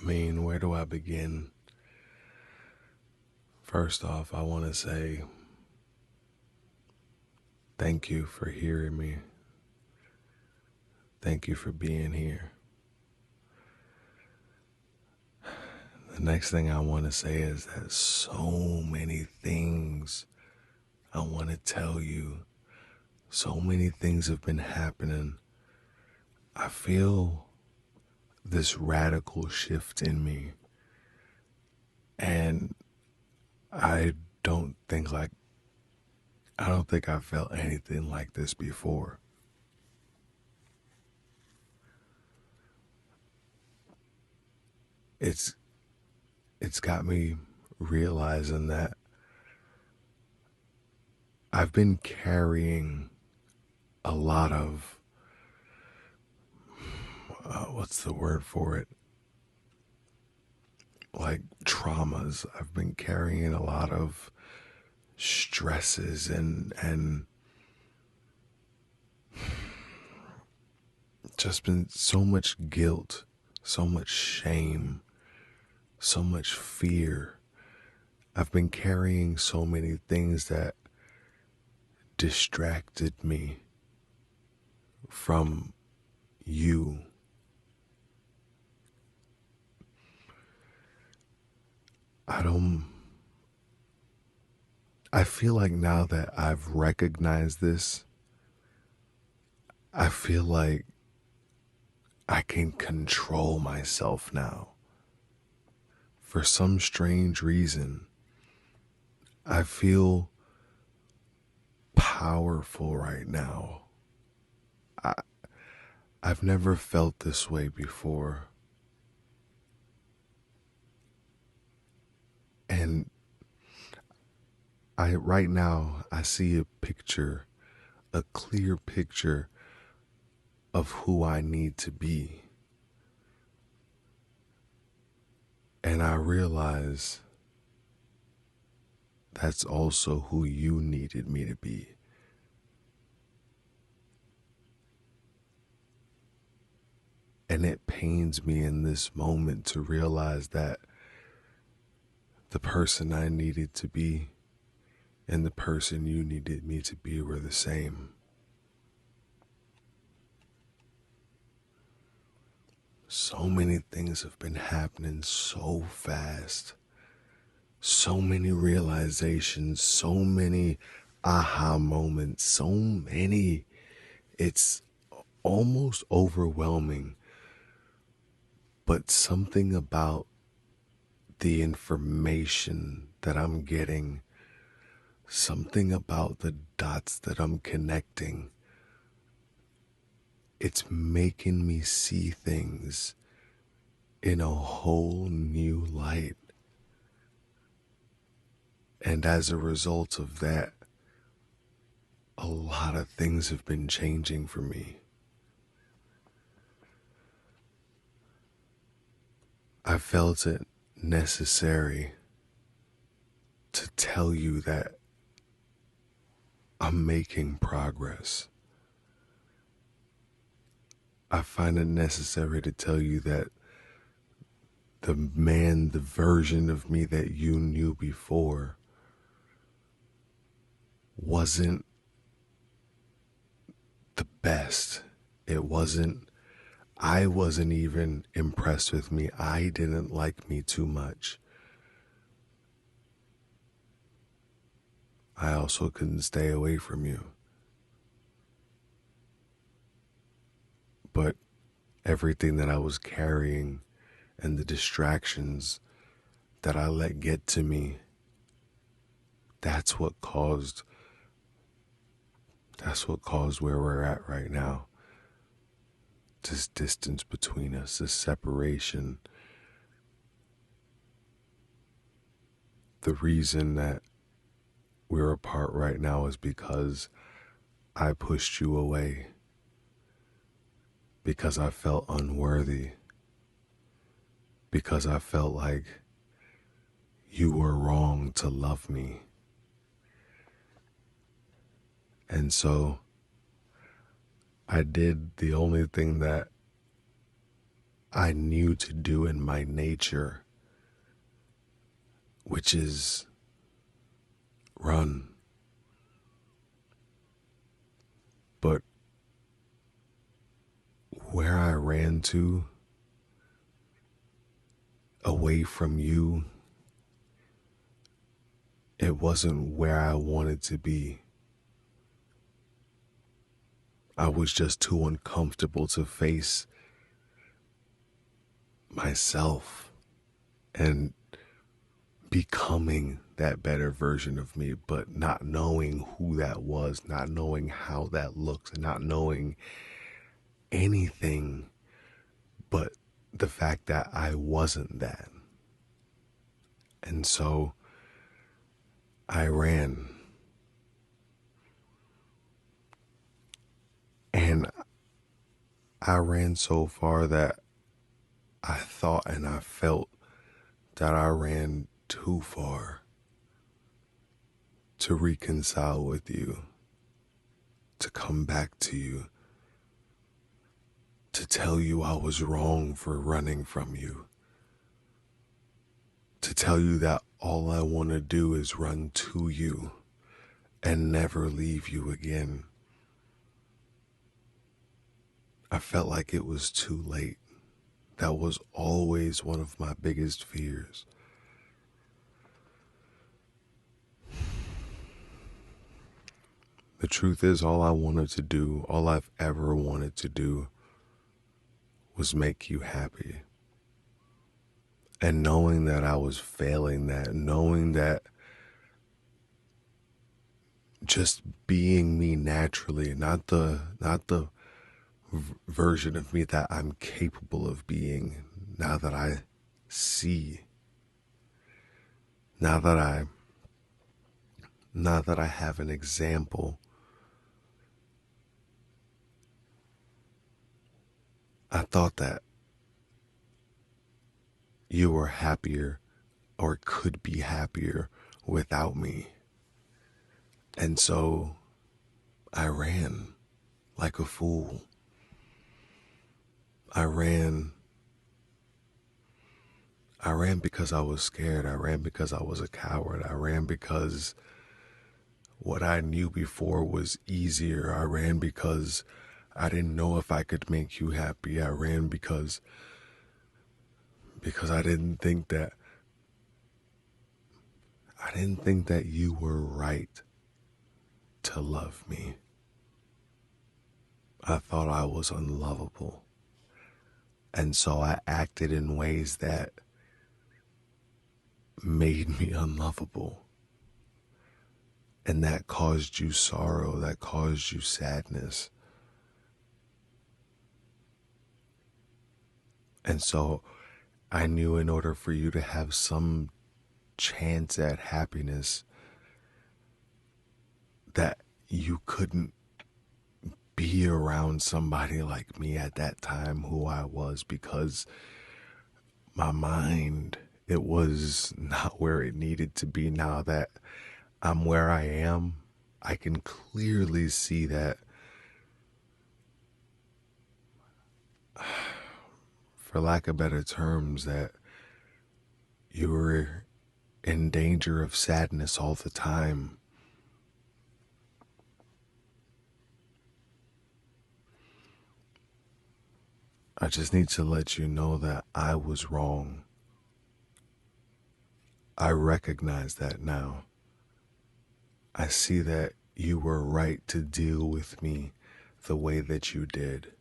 Where do I begin? First off, I want to say thank you for hearing me. Thank you for being here. The next thing I want to say is that so many things I want to tell you. So many things have been happening. I feel this radical shift in me. And I don't think like I don't think I felt anything like this before. It's it's got me realizing that I've been carrying a lot of what's the word for it? Like traumas. I've been carrying a lot of stresses and just been so much guilt, so much shame, so much fear. I've been carrying so many things that distracted me from you. I don't I feel like now that I've recognized this, I feel like I can control myself now. For some strange reason, I feel powerful right now. I, I've never felt this way before. And right now I see a picture, a clear picture of who I need to be. And I realize that's also who you needed me to be. And it pains me in this moment to realize that the person I needed to be and the person you needed me to be were the same. So many things have been happening so fast. So many realizations, so many aha moments, so many. It's almost overwhelming. But something about the information that I'm getting, something about the dots that I'm connecting, it's making me see things in a whole new light. And as a result of that, a lot of things have been changing for me. I felt it necessary to tell you that I'm making progress. I find it necessary to tell you that the version of me that you knew before wasn't the best. I wasn't even impressed with me. I didn't like me too much. I also couldn't stay away from you. But everything that I was carrying and the distractions that I let get to me, that's what caused where we're at right now. This distance between us, this separation. The reason that we're apart right now is because I pushed you away, because I felt unworthy, because I felt like you were wrong to love me. And so I did the only thing that I knew to do in my nature, which is run. But where I ran to, away from you, it wasn't where I wanted to be. I was just too uncomfortable to face myself and becoming that better version of me, but not knowing who that was, not knowing how that looks, and not knowing anything but the fact that I wasn't that. And so I ran. And I ran so far that I thought and I felt that I ran too far to reconcile with you, to come back to you, to tell you I was wrong for running from you, to tell you that all I want to do is run to you and never leave you again. I felt like it was too late. That was always one of my biggest fears. The truth is, all I wanted to do, all I've ever wanted to do, was make you happy. And knowing that I was failing that, knowing that just being me naturally, not the version of me that I'm capable of being, now that I see, now that I have an example, I thought that you were happier or could be happier without me. And so I ran like a fool. I ran because I was scared. I ran because I was a coward. I ran because what I knew before was easier. I ran because I didn't know if I could make you happy. I ran because I didn't think that you were right to love me. I thought I was unlovable. And so I acted in ways that made me unlovable. And that caused you sorrow, that caused you sadness. And so I knew in order for you to have some chance at happiness, that you couldn't be around somebody like me at that time, who I was, because my mind, it was not where it needed to be. Now that I'm where I am, I can clearly see that, for lack of better terms, that you were in danger of sadness all the time. I just need to let you know that I was wrong. I recognize that now. I see that you were right to deal with me the way that you did.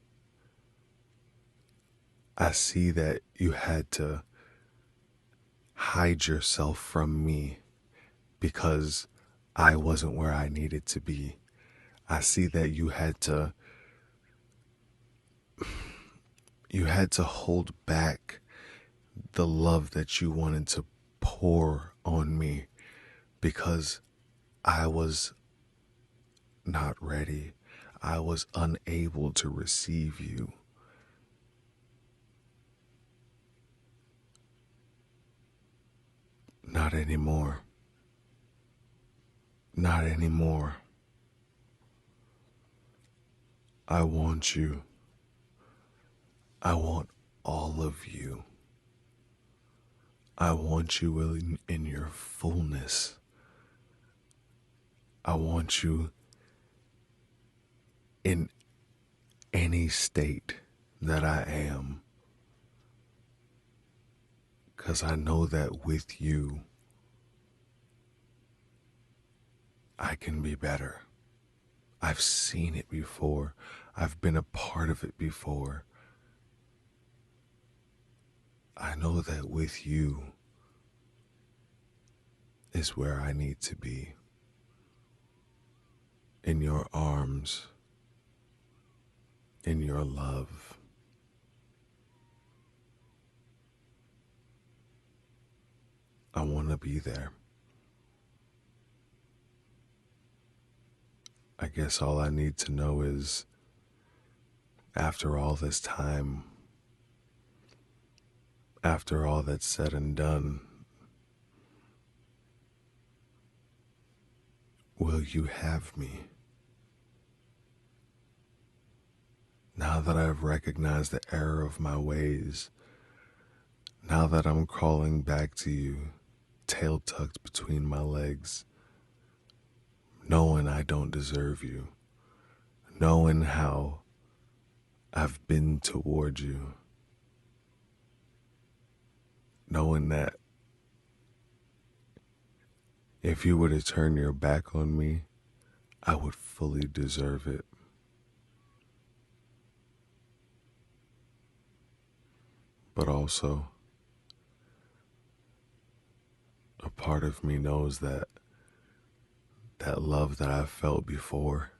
I see that you had to hide yourself from me because I wasn't where I needed to be. I see that you had to hold back the love that you wanted to pour on me because I was not ready. I was unable to receive you. Not anymore. Not anymore. I want you. I want all of you. I want you in your fullness. I want you in any state that I am, because I know that with you, I can be better. I've seen it before. I've been a part of it before. I know that with you is where I need to be. In your arms, in your love. I want to be there. I guess all I need to know is, after all this time, after all that's said and done, will you have me? Now that I've recognized the error of my ways, now that I'm crawling back to you, tail tucked between my legs, knowing I don't deserve you, knowing how I've been toward you, knowing that if you were to turn your back on me, I would fully deserve it. But also, a part of me knows that that love that I felt before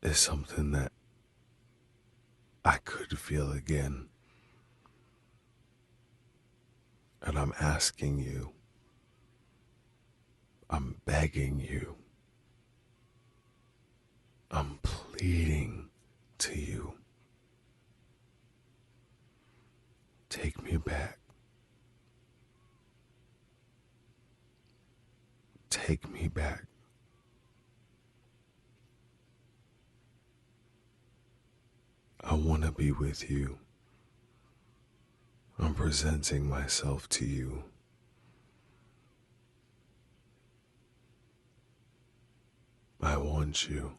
is something that I could feel again. And I'm asking you, I'm begging you, I'm pleading to you. Take me back. Take me back. I want to be with you. I'm presenting myself to you. I want you.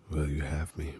Will you have me?